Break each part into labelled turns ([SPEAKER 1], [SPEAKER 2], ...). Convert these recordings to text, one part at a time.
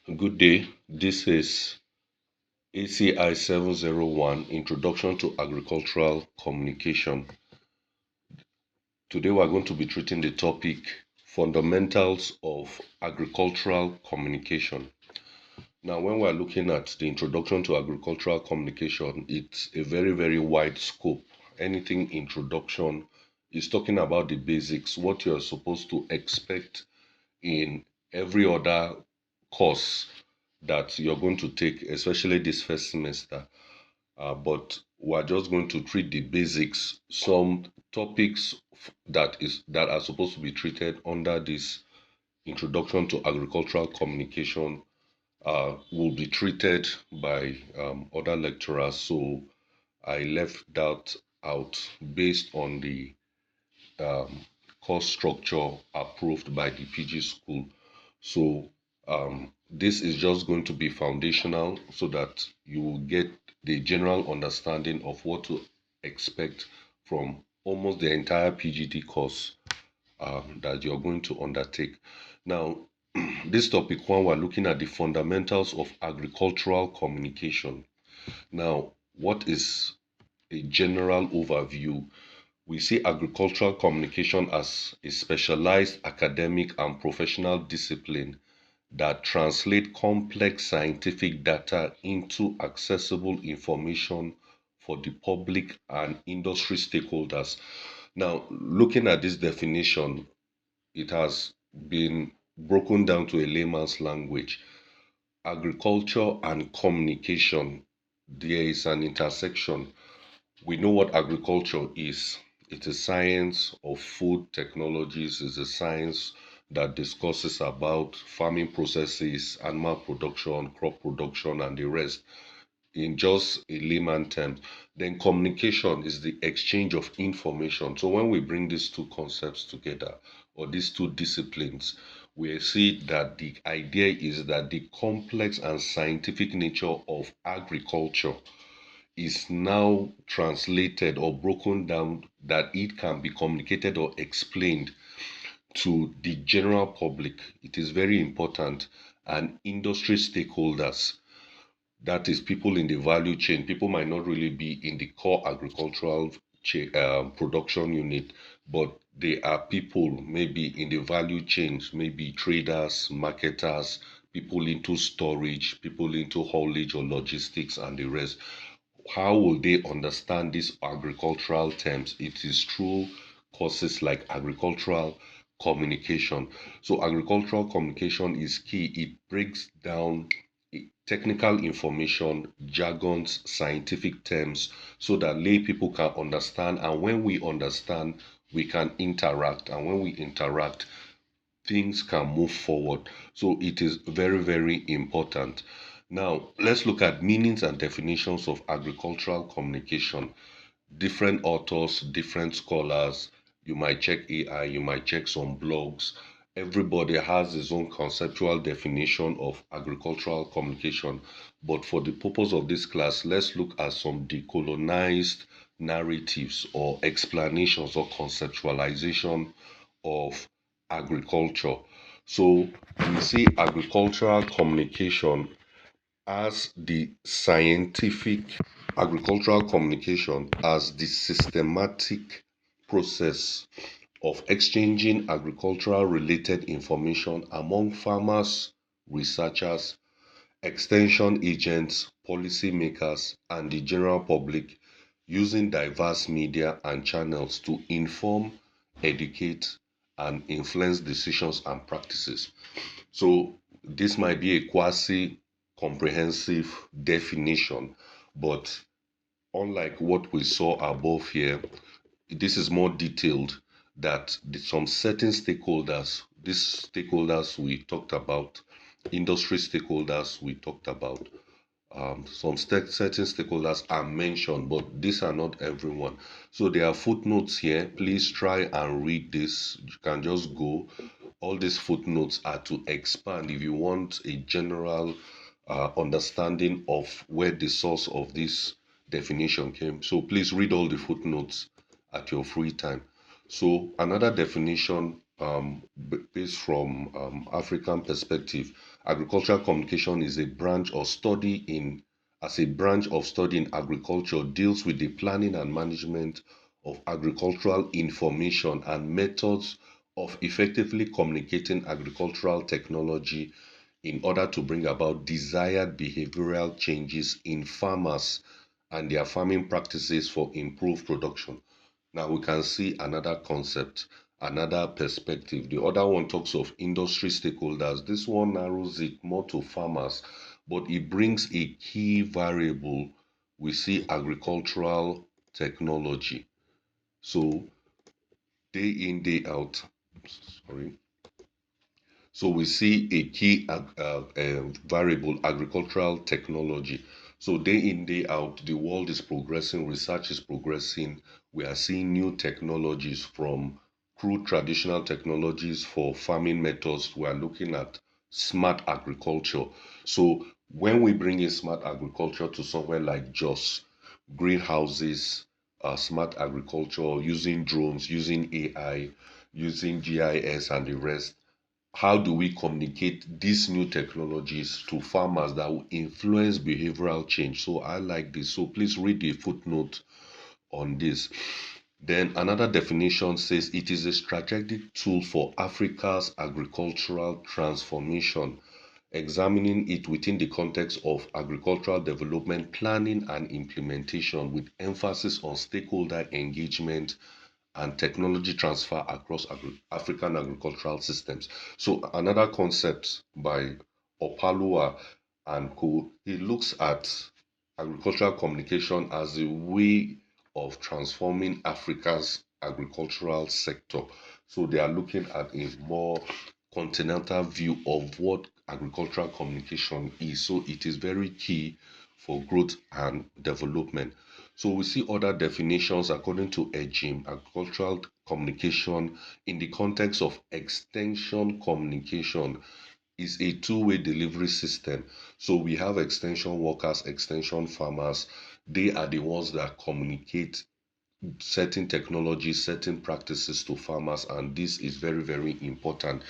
[SPEAKER 1] Good day. This is ACI 701 Introduction to Agricultural Communication. Today we are going to be treating the topic Fundamentals of Agricultural Communication. Now, when we are looking at the Introduction to Agricultural Communication, it's a very wide scope. Anything introduction is talking about the basics, what you're supposed to expect in every other course that you're going to take, especially this first semester. But we're just going to treat the basics, some topics that are supposed to be treated under this introduction to agricultural communication will be treated by other lecturers. So I left that out based on the um, course structure approved by the PG school. So this is just going to be foundational so that you will get the general understanding of what to expect from almost the entire PGD course that you're going to undertake. Now, this topic one, we're looking at the fundamentals of agricultural communication. Now, what is a general overview? We see agricultural communication as a specialized academic and professional discipline that translate complex scientific data into accessible information for the public and industry stakeholders. Now, looking at this definition, it has been broken down to a layman's language. Agriculture and communication, there is an intersection. We know what agriculture is. It's a science of food technologies, it's a science that discusses about farming processes, animal production, crop production, and the rest in just a layman terms. Then communication is the exchange of information. So when we bring these two concepts together, or these two disciplines, we see that the idea is that the complex and scientific nature of agriculture is now translated or broken down that it can be communicated or explained to the general public. It is very important. And industry stakeholders, that is people in the value chain. People might not really be in the core agricultural production unit, but they are people maybe in the value chains, maybe traders, marketers, people into storage, people into haulage or logistics and the rest. How will they understand these agricultural terms? It is through courses like agricultural communication. So agricultural communication is key. It breaks down technical information, jargons, scientific terms, so that lay people can understand. And when we understand, we can interact. And when we interact, things can move forward. So it is very important. Now, let's look at meanings and definitions of agricultural communication. Different authors, different scholars. You might check AI, you might check some blogs. Everybody has his own conceptual definition of agricultural communication. But for the purpose of this class, let's look at some decolonized narratives or explanations or conceptualization of agriculture. So we see agricultural communication as the scientific agricultural communication as the systematic process of exchanging agricultural related information among farmers, researchers, extension agents, policymakers, and the general public using diverse media and channels to inform, educate, and influence decisions and practices. So this might be a quasi comprehensive definition, but unlike what we saw above here, this is more detailed that some certain stakeholders, these stakeholders we talked about, industry stakeholders we talked about, some certain stakeholders are mentioned, but these are not everyone. So there are footnotes here. Please try and read this. You can just go. All these footnotes are to expand if you want a general understanding of where the source of this definition came. So please read all the footnotes at your free time. So another definition based from African perspective, agricultural communication is a branch of study in as a branch of study in agriculture deals with the planning and management of agricultural information and methods of effectively communicating agricultural technology in order to bring about desired behavioral changes in farmers and their farming practices for improved production. Now we can see another concept, another perspective. The other one talks of industry stakeholders. This one narrows it more to farmers, but it brings a key variable. We see agricultural technology. So day in, day out. Sorry. So we see a key variable, agricultural technology. So day in, day out, the world is progressing, research is progressing. We are seeing new technologies from crude traditional technologies for farming methods. We are looking at smart agriculture. So when we bring in smart agriculture to somewhere like Jos, greenhouses, smart agriculture, using drones, using AI, using GIS and the rest, how do we communicate these new technologies to farmers that will influence behavioral change? So I like this. So please read the footnote on this. Then another definition says it is a strategic tool for Africa's agricultural transformation, examining it within the context of agricultural development planning and implementation with emphasis on stakeholder engagement and technology transfer across African agricultural systems. So another concept by Opalua and co, he looks at agricultural communication as a way of transforming Africa's agricultural sector. So they are looking at a more continental view of what agricultural communication is. So it is very key for growth and development. So we see other definitions according to EGIM, agricultural communication in the context of extension communication is a two-way delivery system. So we have extension workers, extension farmers. They are the ones that communicate certain technologies, certain practices to farmers, and this is very, very important.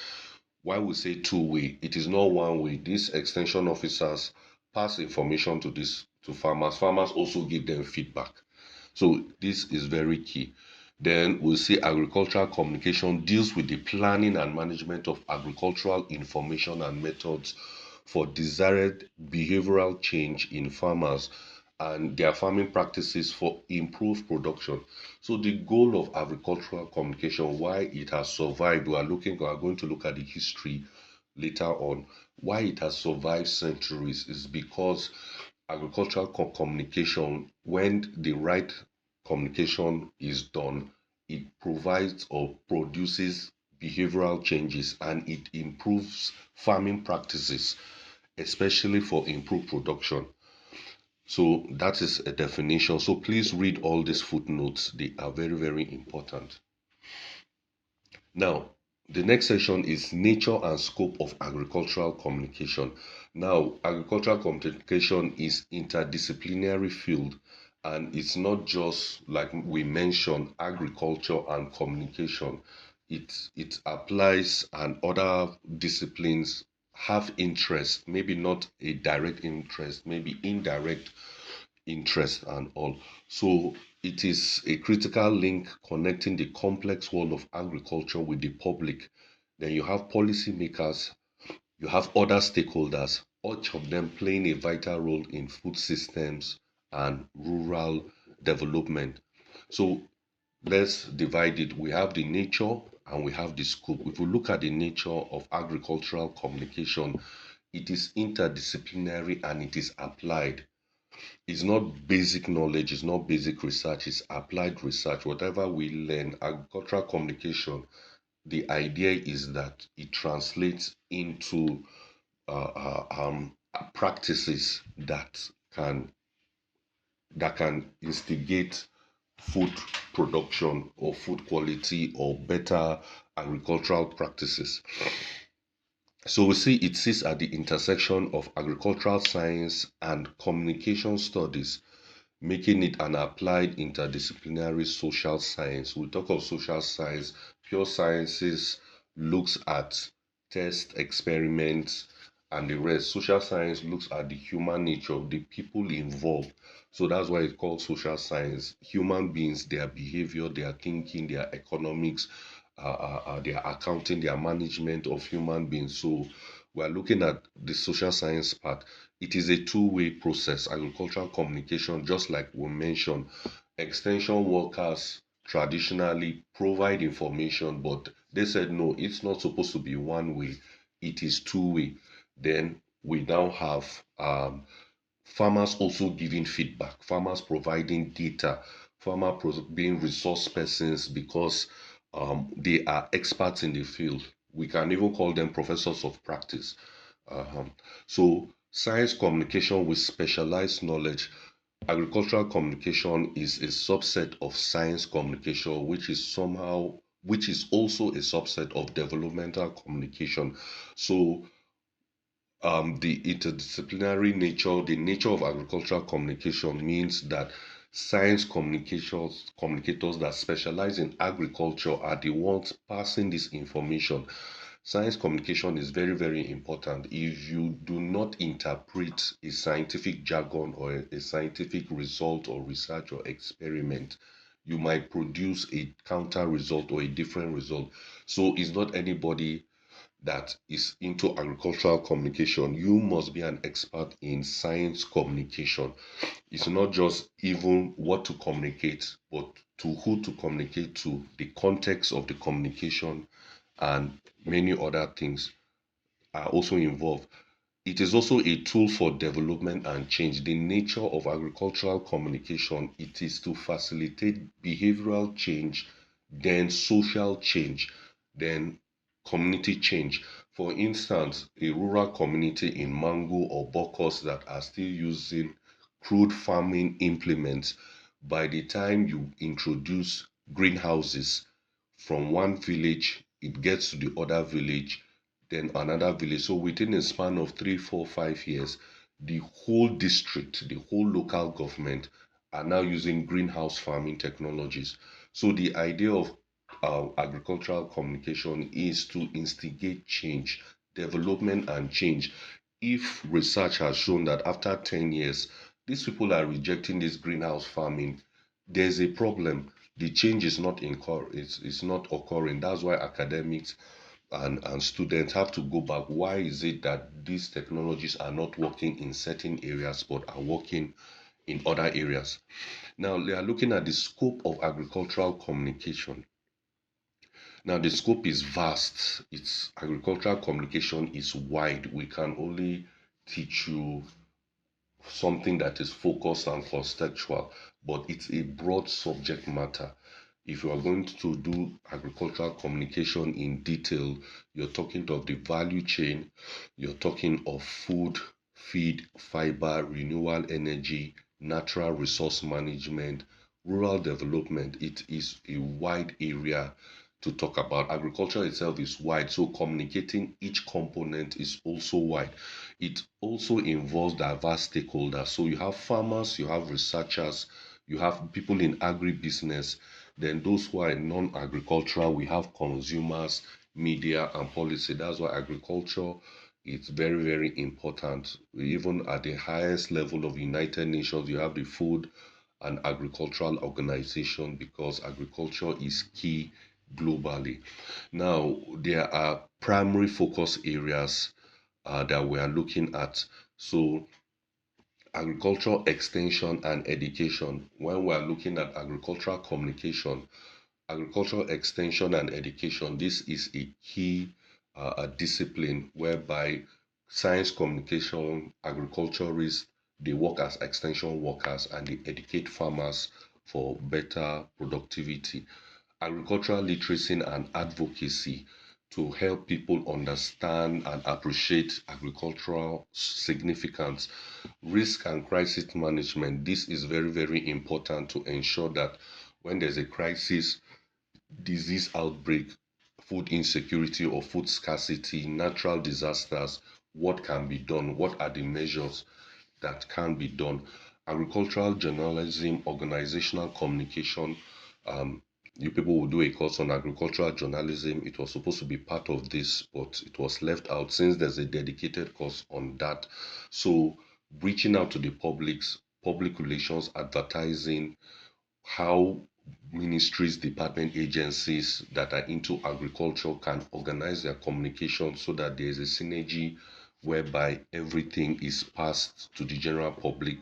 [SPEAKER 1] Why we say two-way, it is not one way. These extension officers pass information to this to farmers. Farmers also give them feedback. So this is very key. Then we'll see agricultural communication deals with the planning and management of agricultural information and methods for desired behavioral change in farmers and their farming practices for improved production. So the goal of agricultural communication, why it has survived, we are going to look at the history later on. Why it has survived centuries is because agricultural communication, when the right communication is done, it provides or produces behavioral changes and it improves farming practices, especially for improved production. So that is a definition. So please read all these footnotes. They are very, very important. Now, the next section is nature and scope of agricultural communication. Now, agricultural communication is interdisciplinary field and it's not just like we mentioned agriculture and communication. It applies and other disciplines have interest, maybe not a direct interest, maybe indirect interest and all. So it is a critical link connecting the complex world of agriculture with the public. Then you have policymakers, you have other stakeholders, each of them playing a vital role in food systems and rural development. So let's divide it. We have the nature and we have the scope. If we look at the nature of agricultural communication, it is interdisciplinary and it is applied. It's not basic knowledge, it's not basic research, it's applied research. Whatever we learn, agricultural communication, the idea is that it translates into practices that can instigate food production or food quality or better agricultural practices. So we see it sits at the intersection of agricultural science and communication studies, making it an applied interdisciplinary social science. We talk of social science, pure sciences, looks at test experiments and the rest. Social science looks at the human nature of the people involved. So that's why it's called social science. Human beings, their behavior, their thinking, their economics, their accounting, their management of human beings. So we're looking at the social science part. It is a two-way process. Agricultural communication, just like we mentioned, extension workers traditionally provide information, but they said no, it's not supposed to be one way, it is two way. Then we now have farmers also giving feedback, farmers providing data, being resource persons because they are experts in the field. We can even call them professors of practice. Um, so science communication with specialized knowledge. Agricultural communication is a subset of science communication, which is also a subset of developmental communication. So the interdisciplinary nature, the nature of agricultural communication means that communicators that specialize in agriculture are the ones passing this information. Science communication is very, very important. If you do not interpret a scientific jargon or a scientific result or research or experiment, you might produce a counter result or a different result. So it's not anybody that is into agricultural communication. You must be an expert in science communication. It's not just even what to communicate, but to who to communicate to, the context of the communication, and many other things are also involved. It is also a tool for development and change. The nature of agricultural communication, it is to facilitate behavioral change, then social change, then community change. For instance, a rural community in Mangu or Bokos that are still using crude farming implements, by the time you introduce greenhouses from one village, it gets to the other village, then another village. So within a span of 3, 4, 5 years, the whole district, the whole local government are now using greenhouse farming technologies. So the idea of agricultural communication is to instigate change, development, and change. If research has shown that after 10 years, these people are rejecting this greenhouse farming, there's a problem. The change is not it's not occurring. That's why academics and students have to go back. Why is it that these technologies are not working in certain areas but are working in other areas? Now they are looking at the scope of agricultural communication. Now the scope is vast. It's agricultural communication is wide. We can only teach you something that is focused and contextual, but it's a broad subject matter. If you are going to do agricultural communication in detail, you're talking of the value chain, you're talking of food, feed, fiber, renewable energy, natural resource management, rural development. It is a wide area to talk about. Agriculture itself is wide, so communicating each component is also wide. It also involves diverse stakeholders. So you have farmers, you have researchers, you have people in agribusiness, then those who are non-agricultural, we have consumers, media, and policy. That's why agriculture is very, very important. Even at the highest level of United Nations, you have the Food and Agricultural Organization because agriculture is key globally. Now, there are primary focus areas that we are looking at. So, agricultural extension and education. When we are looking at agricultural communication, agricultural extension and education, this is a key discipline whereby science communication, agriculturists, they work as extension workers and they educate farmers for better productivity. Agricultural literacy and advocacy to help people understand and appreciate agricultural significance. Risk and crisis management. This is very, very important to ensure that when there's a crisis, disease outbreak, food insecurity or food scarcity, natural disasters, what can be done? What are the measures that can be done? Agricultural journalism, organizational communication, um, you people will do a course on agricultural journalism. It was supposed to be part of this, but it was left out since there's a dedicated course on that. So reaching out to the public relations, advertising, how ministries, department, agencies that are into agriculture can organize their communication so that there is a synergy whereby everything is passed to the general public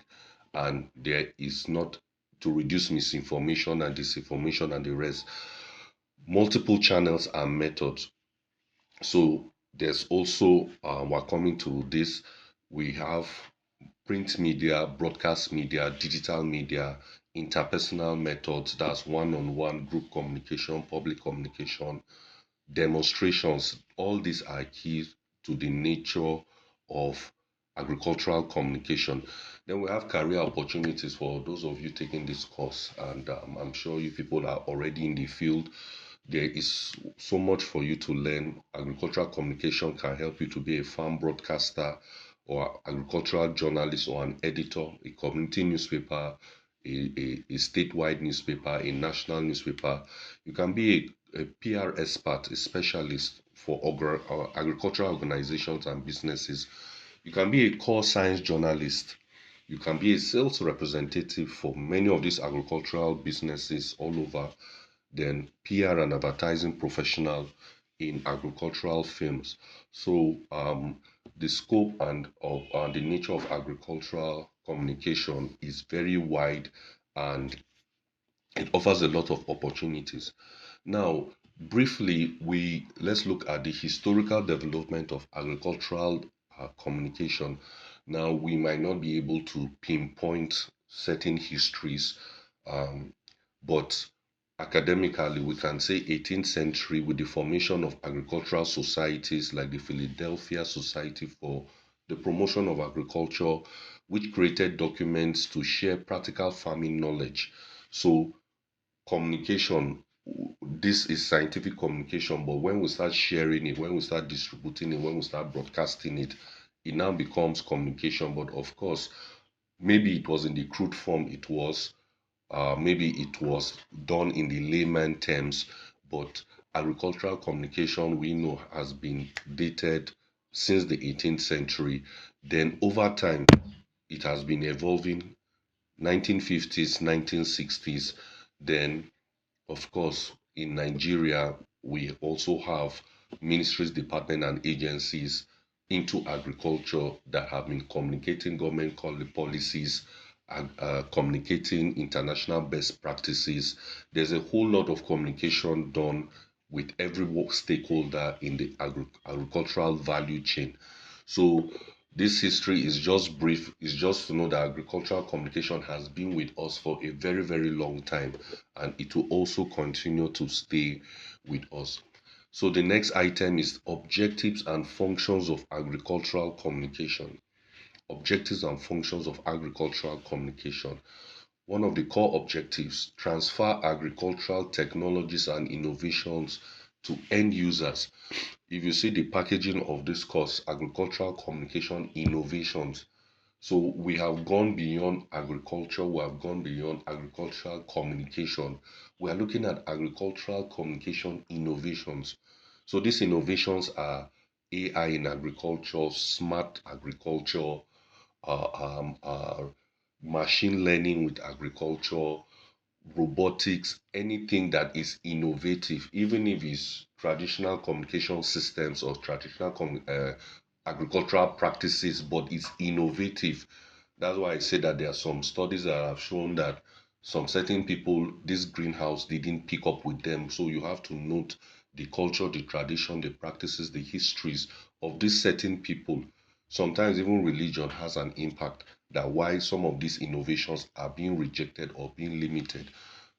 [SPEAKER 1] and there is not, to reduce misinformation and disinformation and the rest. Multiple channels and methods. So there's also, we're coming to this, we have print media, broadcast media, digital media, interpersonal methods, that's one-on-one, group communication, public communication, demonstrations. All these are keys to the nature of agricultural communication. Then we have career opportunities for those of you taking this course, and I'm sure you people are already in the field. There is so much for you to learn. Agricultural communication can help you to be a farm broadcaster or agricultural journalist or an editor, a community newspaper, a statewide newspaper, a national newspaper. You can be a PR expert, a specialist for agricultural organizations and businesses. You can be a core science journalist. You can be a sales representative for many of these agricultural businesses all over. Then PR and advertising professional in agricultural firms. So the scope and of the nature of agricultural communication is very wide and it offers a lot of opportunities. Now, briefly, we let's look at the historical development of agricultural communication. Now, we might not be able to pinpoint certain histories, um, but academically, we can say 18th century with the formation of agricultural societies like the Philadelphia Society for the Promotion of Agriculture, which created documents to share practical farming knowledge. So communication, this is scientific communication, but when we start sharing it, when we start distributing it, when we start broadcasting it, it now becomes communication. But of course, maybe it was in the crude form, it was maybe it was done in the layman terms, but agricultural communication we know has been dated since the 18th century. Then over time it has been evolving, 1950s, 1960s. Then of course, in Nigeria, we also have ministries, departments, and agencies into agriculture that have been communicating government policies and communicating international best practices. There's a whole lot of communication done with every stakeholder in the agricultural value chain. So this history is just brief, it's just to know that agricultural communication has been with us for a very, very long time and it will also continue to stay with us. So the next item is objectives and functions of agricultural communication. Objectives and functions of agricultural communication. One of the core objectives, transfer agricultural technologies and innovations to end users. If you see the packaging of this course, agricultural communication innovations, so we have gone beyond agriculture, we have gone beyond agricultural communication. We are looking at agricultural communication innovations. So these innovations are AI in agriculture, smart agriculture, uh, machine learning with agriculture, robotics, anything that is innovative, even if it's traditional communication systems or traditional agricultural practices, but it's innovative. That's why I say that there are some studies that have shown that some certain people, this greenhouse didn't pick up with them. So you have to note the culture, the tradition, the practices, the histories of these certain people. Sometimes even religion has an impact that why some of these innovations are being rejected or being limited.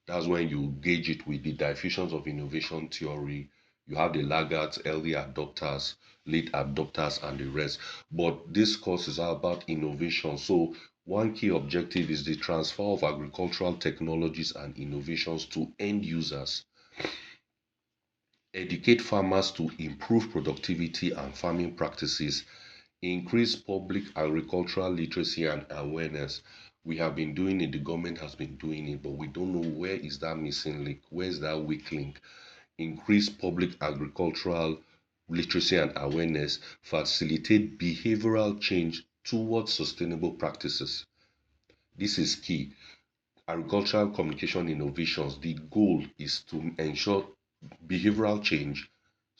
[SPEAKER 1] That's when you gauge it with the diffusions of innovation theory. You have the laggards, early adopters, late adopters, and the rest. But this course is about innovation. So one key objective is the transfer of agricultural technologies and innovations to end users. Educate farmers to improve productivity and farming practices, increase public agricultural literacy and awareness. We have been doing it, the government has been doing it, but we don't know where is that missing link, where is that weak link. Increase public agricultural literacy and awareness, facilitate behavioral change towards sustainable practices. This is key. Agricultural communication innovations, the goal is to ensure behavioral change,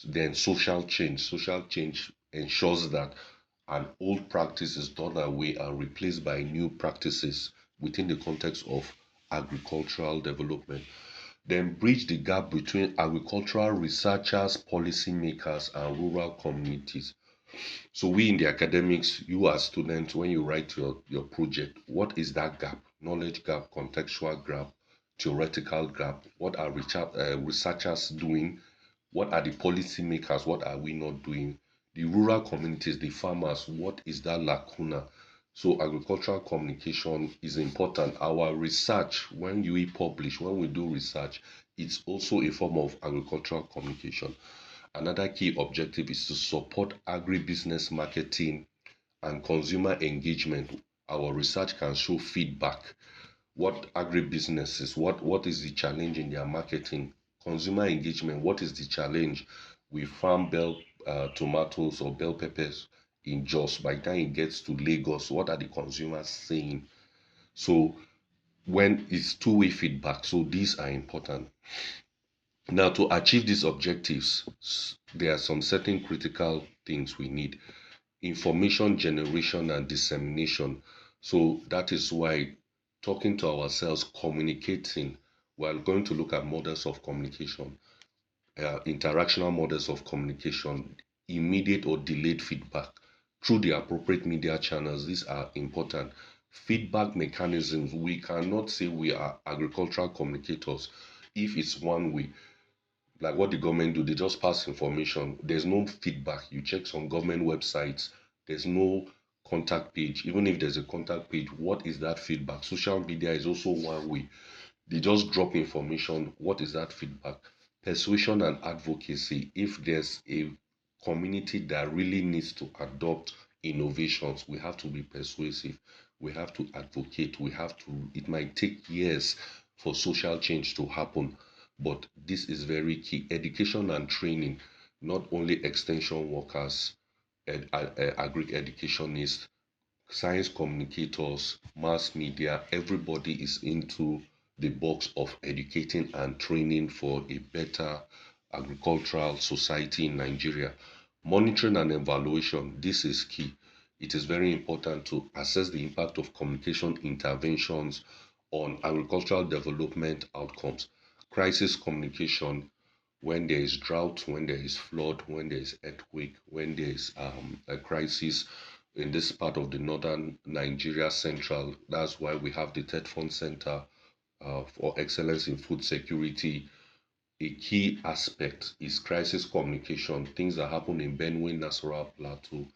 [SPEAKER 1] then social change. Social change ensures that an old practice is done away and replaced by new practices within the context of agricultural development. Then bridge the gap between agricultural researchers, policymakers, and rural communities. So we in the academics, you as students, when you write your project, what is that gap? Knowledge gap, contextual gap, theoretical gap. What are researchers doing? What are the policymakers? What are we not doing? The rural communities, the farmers, what is that lacuna? So agricultural communication is important. Our research, when we publish, when we do research, it's also a form of agricultural communication. Another key objective is to support agribusiness marketing and consumer engagement. Our research can show feedback. What agribusinesses, what is the challenge in their marketing? Consumer engagement, what is the challenge? We farm bell tomatoes or bell peppers in Jos. By the time it gets to Lagos, what are the consumers saying? So when it's two-way feedback, so these are important. Now, to achieve these objectives, there are some certain critical things we need: information generation and dissemination. So that is why talking to ourselves, communicating, we're going to look at models of communication, interactional models of communication, immediate or delayed feedback through the appropriate media channels. These are important. Feedback mechanisms. We cannot say we are agricultural communicators if it's one way, like what the government do. They just pass information. There's no feedback. You check some government websites, there's no contact page. Even if there's a contact page, what is that feedback? Social media is also one way. They just drop information. What is that feedback? Persuasion and advocacy. If there's a community that really needs to adopt innovations, we have to be persuasive. We have to advocate. We have to, it might take years for social change to happen, but this is very key. Education and training, not only extension workers, agri educationists, science communicators, mass media, everybody is into the box of educating and training for a better agricultural society in Nigeria. Monitoring and evaluation, this is key. It is very important to assess the impact of communication interventions on agricultural development outcomes. Crisis communication, when there is drought, when there is flood, when there is earthquake, when there is a crisis in this part of the northern Nigeria central. That's why we have the Ted Fund Center for Excellence in Food Security. A key aspect is crisis communication. Things that happen in Benue, Nasarawa Plateau,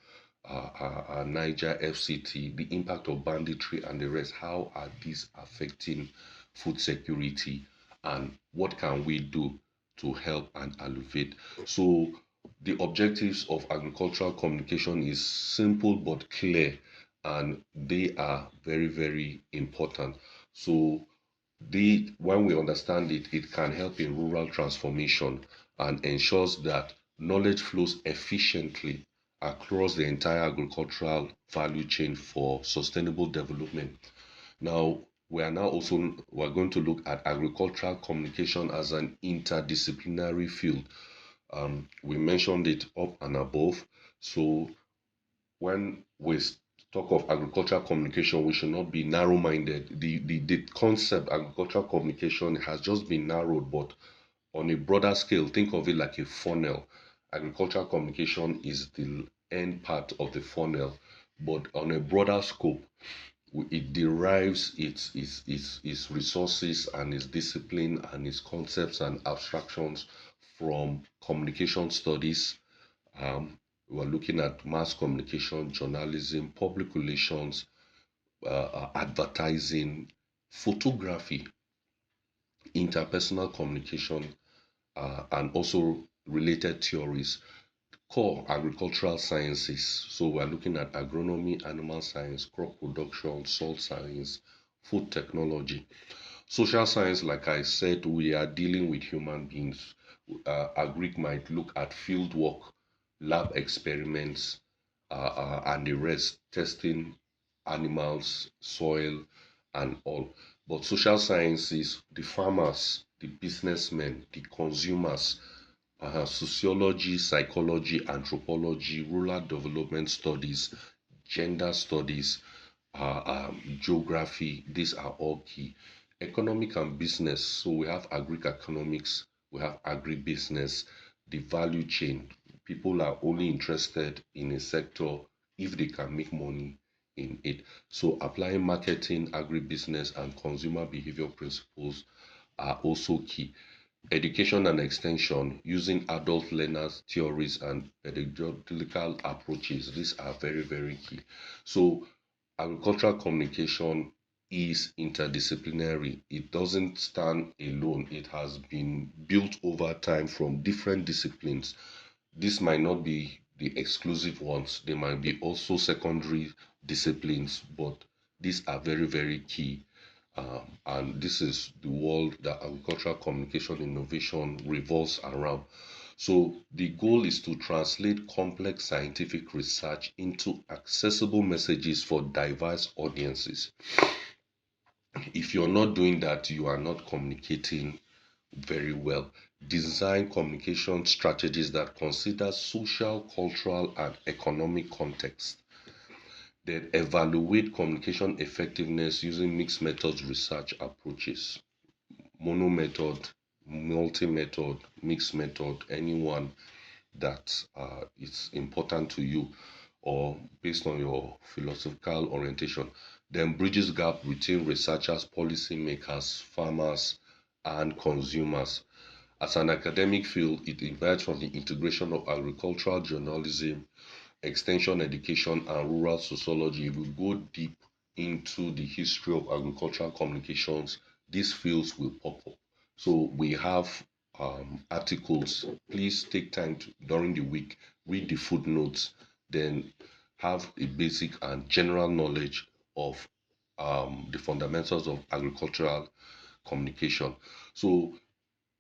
[SPEAKER 1] Niger, FCT, the impact of banditry and the rest. How are these affecting food security, and what can we do to help and alleviate? So the objectives of agricultural communication is simple but clear, and they are very, very important. So when we understand it, it can help in rural transformation and ensures that knowledge flows efficiently across the entire agricultural value chain for sustainable development. Now, we're going to look at agricultural communication as an interdisciplinary field. We mentioned it up and above. So when we talk of agricultural communication, we should not be narrow-minded. The concept agricultural communication has just been narrowed, but on a broader scale, think of it like a funnel. Agricultural communication is the end part of the funnel, but on a broader scope, it derives its resources and its discipline and its concepts and abstractions from communication studies. We're looking at mass communication, journalism, public relations, advertising, photography, interpersonal communication, and also related theories. Core agricultural sciences. So we're looking at agronomy, animal science, crop production, soil science, food technology. Social science, like I said, we are dealing with human beings. Agric might look at field work, lab experiments, and the rest, testing animals, soil, and all. But social sciences, the farmers, the businessmen, the consumers, sociology, psychology, anthropology, rural development studies, gender studies, geography, these are all key. Economic and business, so we have agri-economics, we have agribusiness, the value chain. People are only interested in a sector if they can make money in it. So applying marketing, agribusiness, and consumer behavior principles are also key. Education and extension, using adult learners theories and pedagogical approaches, these are very, very key. So agricultural communication is interdisciplinary. It doesn't stand alone. It has been built over time from different disciplines. This might not be the exclusive ones. They might be also secondary disciplines, but these are very, very key. And this is the world that agricultural communication innovation revolves around. So the goal is to translate complex scientific research into accessible messages for diverse audiences. If you're not doing that, you are not communicating very well. Design communication strategies that consider social, cultural, and economic context. Then evaluate communication effectiveness using mixed methods research approaches. Mono method, multi method, mixed method, anyone that is important to you or based on your philosophical orientation. Then bridges gap between researchers, policymakers, farmers, and consumers. As an academic field, it invites from the integration of agricultural journalism, extension education, and rural sociology. If we go deep into the history of agricultural communications, these fields will pop up. So we have articles. Please take time to, during the week, read the footnotes, then have a basic and general knowledge of the fundamentals of agricultural communication. So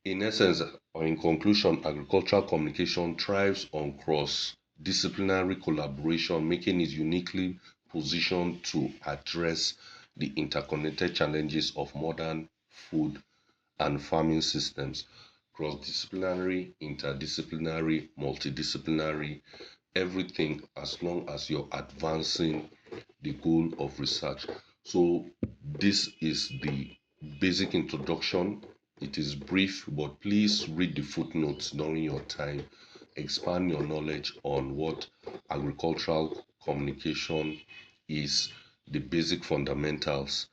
[SPEAKER 1] in essence, or in conclusion, agricultural communication thrives on cross-disciplinary collaboration, making it uniquely positioned to address the interconnected challenges of modern food and farming systems. Cross-disciplinary, interdisciplinary, multidisciplinary, everything as long as you're advancing the goal of research. So this is the basic introduction. It is brief, but please read the footnotes during your time. Expand your knowledge on what agricultural communication is, the basic fundamentals,